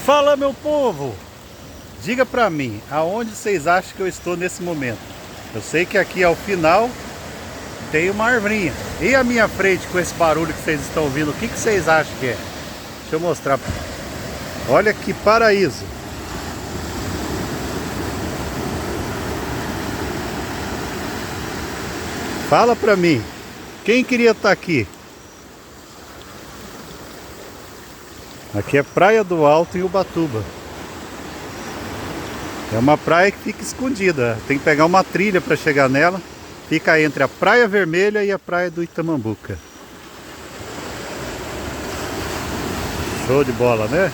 Fala, meu povo! Diga pra mim, aonde vocês acham que eu estou nesse momento? Eu sei que aqui ao final tem uma arvrinha. E a minha frente com esse barulho que vocês estão ouvindo, o que vocês acham que é? Deixa eu mostrar. Olha que paraíso! Fala pra mim, quem queria estar aqui? Aqui é Praia do Alto, em Ubatuba. É uma praia que fica escondida. Tem que pegar uma trilha para chegar nela. Fica entre a Praia Vermelha e a Praia do Itamambuca. Show de bola, né?